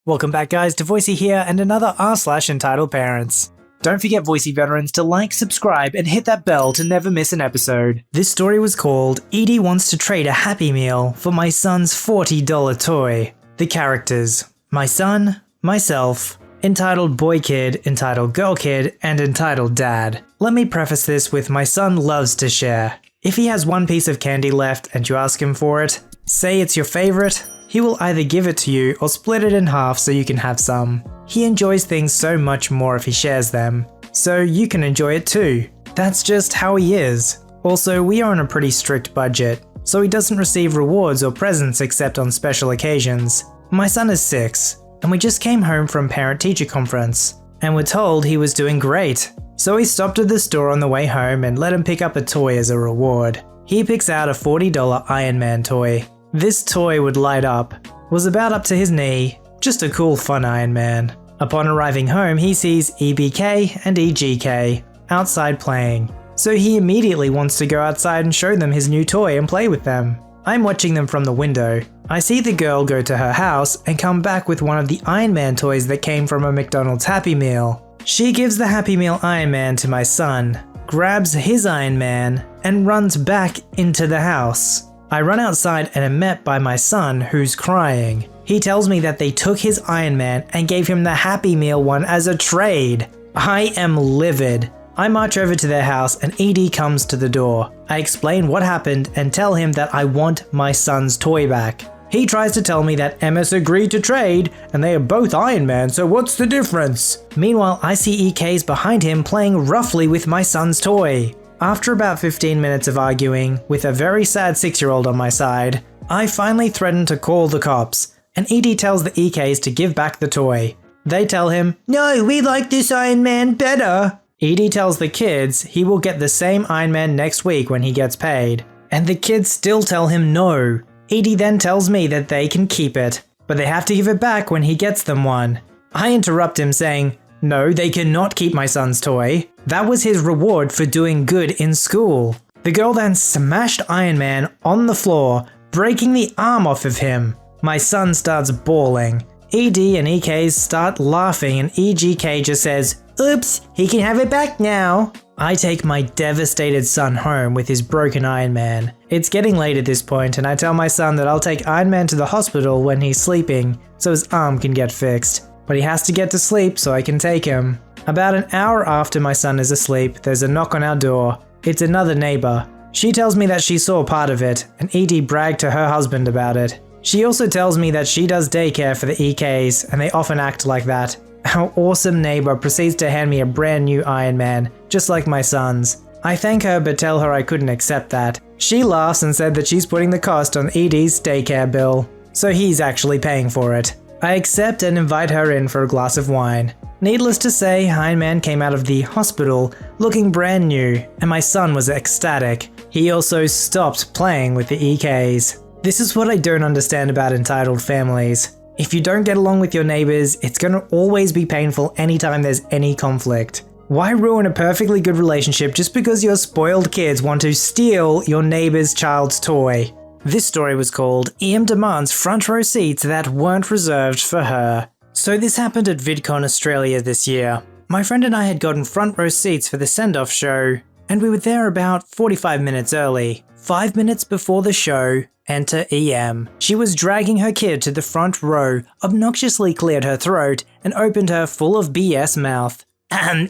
Welcome back guys to Voicey here and another r/EntitledParents. Don't forget Voicey veterans to like, subscribe and hit that bell to never miss an episode. This story was called Edie Wants to Trade a Happy Meal for My Son's $40 Toy. The characters: my son, myself, entitled Boy Kid, entitled Girl Kid, and entitled Dad. Let me preface this with my son loves to share. If he has one piece of candy left and you ask him for it, say it's your favorite, he will either give it to you or split it in half so you can have some. He enjoys things so much more if he shares them, so you can enjoy it too. That's just how he is. Also, we are on a pretty strict budget, so he doesn't receive rewards or presents except on special occasions. My son is 6, and we just came home from parent-teacher conference, and were told he was doing great. So we stopped at the store on the way home and let him pick up a toy as a reward. He picks out a $40 Iron Man toy. This toy would light up, was about up to his knee, just a cool fun Iron Man. Upon arriving home, he sees EBK and EGK outside playing, so he immediately wants to go outside and show them his new toy and play with them. I'm watching them from the window. I see the girl go to her house and come back with one of the Iron Man toys that came from a McDonald's Happy Meal. She gives the Happy Meal Iron Man to my son, grabs his Iron Man, and runs back into the house. I run outside and am met by my son, who's crying. He tells me that they took his Iron Man and gave him the Happy Meal one as a trade. I am livid. I march over to their house and Edie comes to the door. I explain what happened and tell him that I want my son's toy back. He tries to tell me that MS agreed to trade and they are both Iron Man, so what's the difference? Meanwhile, I see EK's behind him playing roughly with my son's toy. After about 15 minutes of arguing, with a very sad 6-year-old on my side, I finally threaten to call the cops, and Edie tells the EKs to give back the toy. They tell him, "No, we like this Iron Man better." Edie tells the kids he will get the same Iron Man next week when he gets paid, and the kids still tell him no. Edie then tells me that they can keep it, but they have to give it back when he gets them one. I interrupt him saying, "No, they cannot keep my son's toy. That was his reward for doing good in school." The girl then smashed Iron Man on the floor, breaking the arm off of him. My son starts bawling. ED and EKs start laughing and EGK just says, "Oops, he can have it back now." I take my devastated son home with his broken Iron Man. It's getting late at this point and I tell my son that I'll take Iron Man to the hospital when he's sleeping so his arm can get fixed. But he has to get to sleep so I can take him. About an hour after my son is asleep, there's a knock on our door. It's another neighbor. She tells me that she saw part of it, and Edie bragged to her husband about it. She also tells me that she does daycare for the EKs, and they often act like that. Our awesome neighbor proceeds to hand me a brand new Iron Man, just like my son's. I thank her but tell her I couldn't accept that. She laughs and said that she's putting the cost on Edie's daycare bill, so he's actually paying for it. I accept and invite her in for a glass of wine. Needless to say, Iron Man came out of the hospital looking brand new, and my son was ecstatic. He also stopped playing with the EKs. This is what I don't understand about entitled families. If you don't get along with your neighbors, it's gonna always be painful anytime there's any conflict. Why ruin a perfectly good relationship just because your spoiled kids want to steal your neighbor's child's toy? This story was called EM Demands Front Row Seats That Weren't Reserved for Her. So this happened at VidCon Australia this year. My friend and I had gotten front row seats for the send-off show, and we were there about 45 minutes early. 5 minutes before the show, enter EM. She was dragging her kid to the front row, obnoxiously cleared her throat, and opened her full of BS mouth.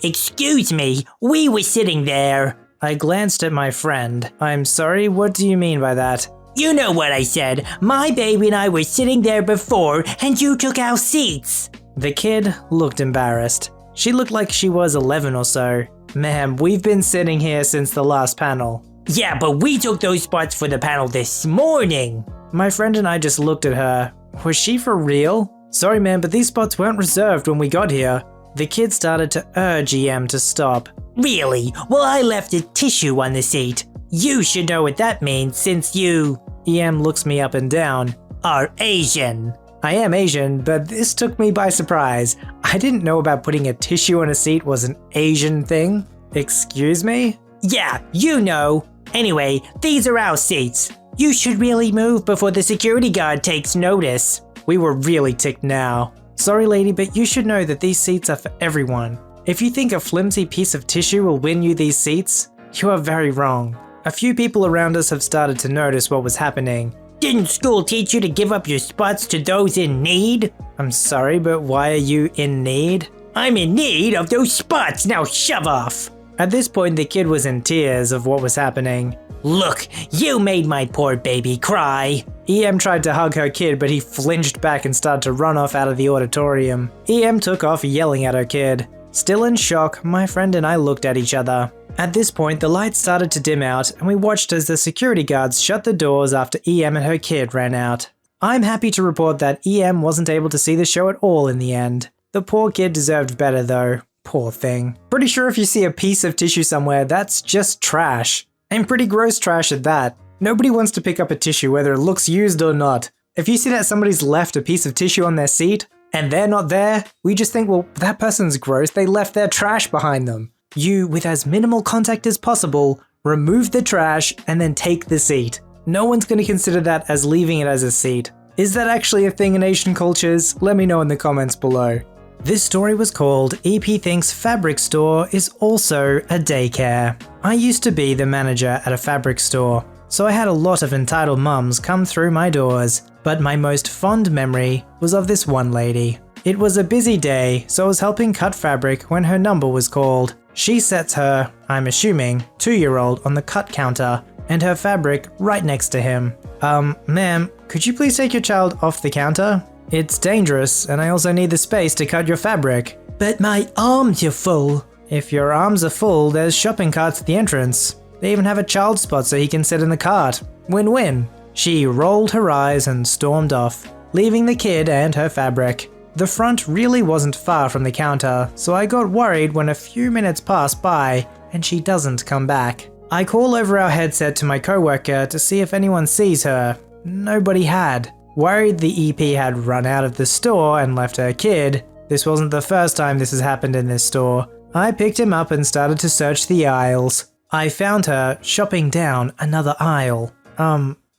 Excuse me, we were sitting there." I glanced at my friend. "I'm sorry, what do you mean by that?" "You know what I said. My baby and I were sitting there before, and you took our seats." The kid looked embarrassed. She looked like she was 11 or so. "Ma'am, we've been sitting here since the last panel." "Yeah, but we took those spots for the panel this morning." My friend and I just looked at her. Was she for real? "Sorry ma'am, but these spots weren't reserved when we got here." The kid started to urge EM to stop. "Really? Well, I left a tissue on the seat. You should know what that means since you..." EM looks me up and down. "Are Asian." I am Asian, but this took me by surprise. I didn't know about putting a tissue on a seat was an Asian thing. Excuse me? "Yeah, you know. Anyway, these are our seats. You should really move before the security guard takes notice." We were really ticked now. Sorry lady, but you should know that these seats are for everyone. If you think a flimsy piece of tissue will win you these seats, you are very wrong. A few people around us have started to notice what was happening. Didn't school teach you to give up your spots to those in need? I'm sorry, but why are you in need? I'm in need of those spots, now shove off! At this point, the kid was in tears of what was happening. Look, you made my poor baby cry! EM tried to hug her kid, but he flinched back and started to run off out of the auditorium. EM took off yelling at her kid. Still in shock, my friend and I looked at each other. At this point, the lights started to dim out, and we watched as the security guards shut the doors after EM and her kid ran out. I'm happy to report that EM wasn't able to see the show at all in the end. The poor kid deserved better though. Poor thing. Pretty sure if you see a piece of tissue somewhere, that's just trash. And pretty gross trash at that. Nobody wants to pick up a tissue whether it looks used or not. If you see that somebody's left a piece of tissue on their seat, and they're not there, we just think, well, that person's gross, they left their trash behind them. You, with as minimal contact as possible, remove the trash and then take the seat. No one's going to consider that as leaving it as a seat. Is that actually a thing in Asian cultures? Let me know in the comments below. This story was called EP Thinks Fabric Store is Also a Daycare. I used to be the manager at a fabric store, so I had a lot of entitled mums come through my doors, but my most fond memory was of this one lady. It was a busy day, so I was helping cut fabric when her number was called. She sets her, I'm assuming, 2-year-old on the cut counter, and her fabric right next to him. Ma'am, could you please take your child off the counter? It's dangerous, and I also need the space to cut your fabric. But my arms are full. If your arms are full, there's shopping carts at the entrance. They even have a child spot so he can sit in the cart. Win-win. She rolled her eyes and stormed off, leaving the kid and her fabric. The front really wasn't far from the counter, so I got worried when a few minutes passed by and she doesn't come back. I call over our headset to my coworker to see if anyone sees her. Nobody had. Worried the EP had run out of the store and left her kid. This wasn't the first time this has happened in this store. I picked him up and started to search the aisles. I found her shopping down another aisle.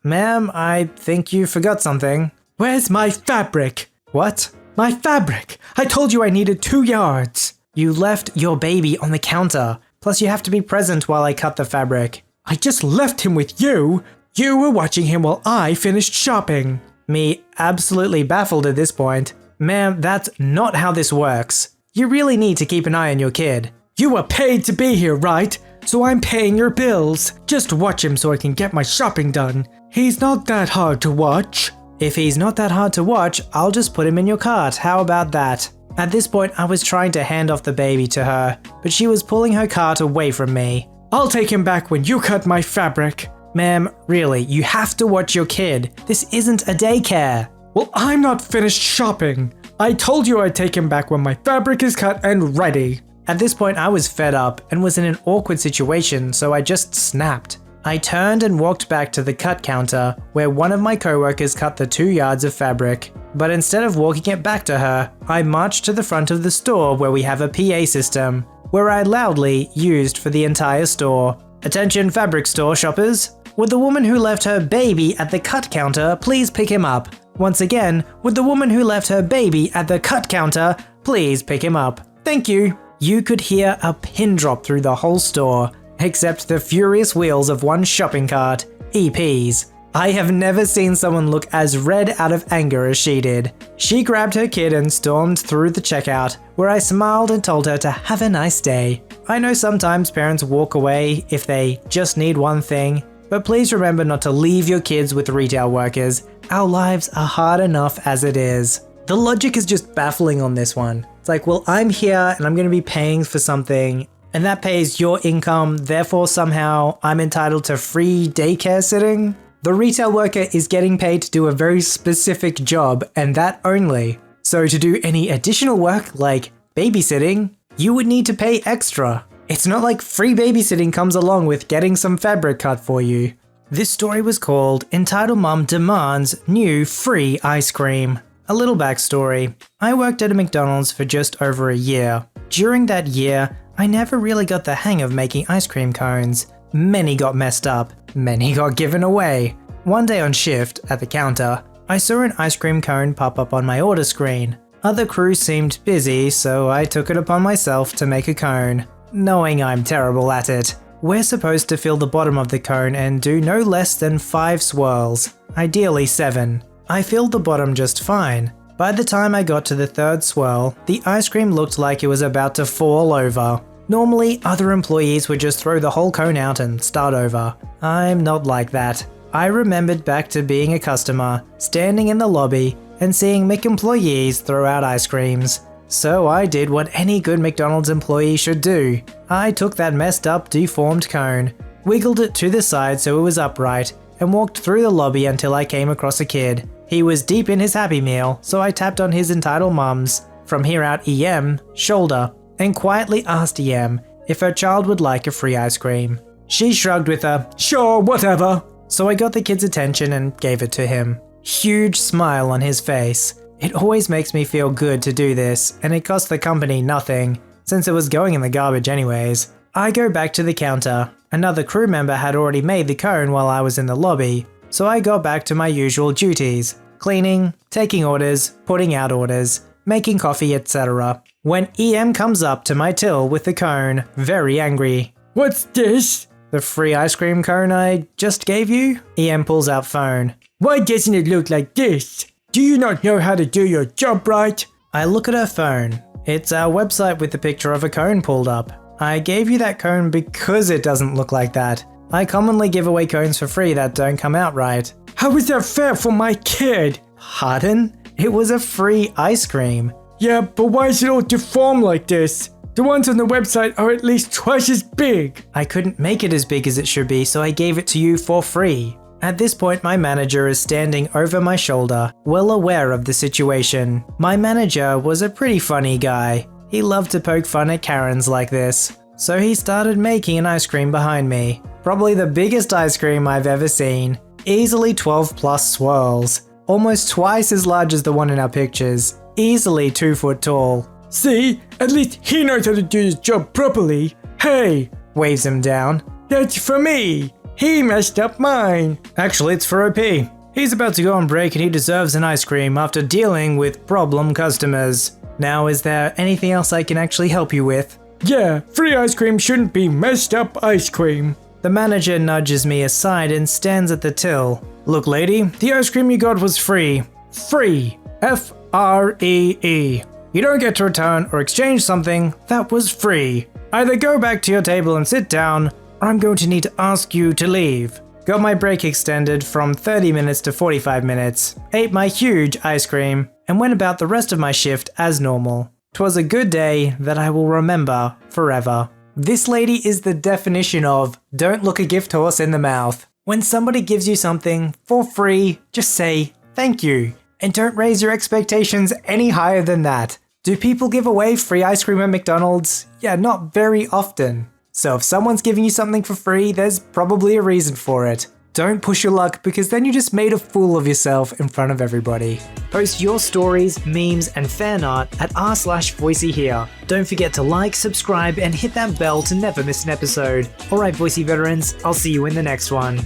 Ma'am, I think you forgot something. Where's my fabric? What? My fabric! I told you I needed 2 yards! You left your baby on the counter. Plus you have to be present while I cut the fabric. I just left him with you! You were watching him while I finished shopping. Me absolutely baffled at this point. Ma'am, that's not how this works. You really need to keep an eye on your kid. You were paid to be here, right? So I'm paying your bills. Just watch him so I can get my shopping done. He's not that hard to watch. If he's not that hard to watch, I'll just put him in your cart. How about that? At this point, I was trying to hand off the baby to her, but she was pulling her cart away from me. I'll take him back when you cut my fabric. Ma'am, really, you have to watch your kid. This isn't a daycare. Well, I'm not finished shopping. I told you I'd take him back when my fabric is cut and ready. At this point, I was fed up and was in an awkward situation, so I just snapped. I turned and walked back to the cut counter, where one of my coworkers cut the 2 yards of fabric. But instead of walking it back to her, I marched to the front of the store where we have a PA system, where I loudly used for the entire store. Attention fabric store shoppers. Would the woman who left her baby at the cut counter please pick him up? Once again, would the woman who left her baby at the cut counter please pick him up? Thank you. You could hear a pin drop through the whole store, except the furious wheels of one shopping cart, EP's. I have never seen someone look as red out of anger as she did. She grabbed her kid and stormed through the checkout, where I smiled and told her to have a nice day. I know sometimes parents walk away if they just need one thing, but please remember not to leave your kids with retail workers. Our lives are hard enough as it is. The logic is just baffling on this one. It's like, well, I'm here and I'm going to be paying for something, and that pays your income, therefore somehow I'm entitled to free daycare sitting? The retail worker is getting paid to do a very specific job, and that only. So to do any additional work, like babysitting, you would need to pay extra. It's not like free babysitting comes along with getting some fabric cut for you. This story was called Entitled Mom Demands New Free Ice Cream. A little backstory. I worked at a McDonald's for just over a year. During that year, I never really got the hang of making ice cream cones. Many got messed up, many got given away. One day on shift, at the counter, I saw an ice cream cone pop up on my order screen. Other crew seemed busy, so I took it upon myself to make a cone, knowing I'm terrible at it. We're supposed to fill the bottom of the cone and do no less than 5 swirls, ideally 7. I filled the bottom just fine. By the time I got to the 3rd swirl, the ice cream looked like it was about to fall over. Normally, other employees would just throw the whole cone out and start over. I'm not like that. I remembered back to being a customer, standing in the lobby, and seeing McEmployees throw out ice creams. So I did what any good McDonald's employee should do. I took that messed up, deformed cone, wiggled it to the side so it was upright, and walked through the lobby until I came across a kid. He was deep in his Happy Meal, so I tapped on his entitled mum's, from here out EM, shoulder, and quietly asked EM if her child would like a free ice cream. She shrugged with a, "Sure, whatever." So I got the kid's attention and gave it to him. Huge smile on his face. It always makes me feel good to do this, and it cost the company nothing, since it was going in the garbage anyways. I go back to the counter. Another crew member had already made the cone while I was in the lobby, so I got back to my usual duties. Cleaning, taking orders, putting out orders, making coffee, etc. When EM comes up to my till with the cone, very angry. "What's this?" "The free ice cream cone I just gave you?" EM pulls out phone. "Why doesn't it look like this? Do you not know how to do your job right?" I look at her phone. It's our website with the picture of a cone pulled up. I gave you that cone because it doesn't look like that. I commonly give away cones for free that don't come out right. "How is that fair for my kid?" "Pardon? It was a free ice cream." "Yeah, but why is it all deformed like this? The ones on the website are at least twice as big." "I couldn't make it as big as it should be, so I gave it to you for free." At this point, my manager is standing over my shoulder, well aware of the situation. My manager was a pretty funny guy. He loved to poke fun at Karens like this. So he started making an ice cream behind me. Probably the biggest ice cream I've ever seen. Easily 12 plus swirls. Almost twice as large as the one in our pictures. Easily 2 foot tall. "See? At least he knows how to do his job properly. Hey!" waves him down. "That's for me! He messed up mine!" "Actually, it's for OP. He's about to go on break and he deserves an ice cream after dealing with problem customers. Now, is there anything else I can actually help you with?" "Yeah, free ice cream shouldn't be messed up ice cream." The manager nudges me aside and stands at the till. "Look, lady, the ice cream you got was free. Free. F-R-E-E. You don't get to return or exchange something that was free. Either go back to your table and sit down, or I'm going to need to ask you to leave." Got my break extended from 30 minutes to 45 minutes, ate my huge ice cream, and went about the rest of my shift as normal. 'Twas a good day that I will remember forever. This lady is the definition of don't look a gift horse in the mouth. When somebody gives you something for free, just say thank you. And don't raise your expectations any higher than that. Do people give away free ice cream at McDonald's? Yeah, not very often. So if someone's giving you something for free, there's probably a reason for it. Don't push your luck because then you just made a fool of yourself in front of everybody. Post your stories, memes, and fan art at r/VoiceyHere. Don't forget to like, subscribe, and hit that bell to never miss an episode. Alright, Voicey veterans, I'll see you in the next one.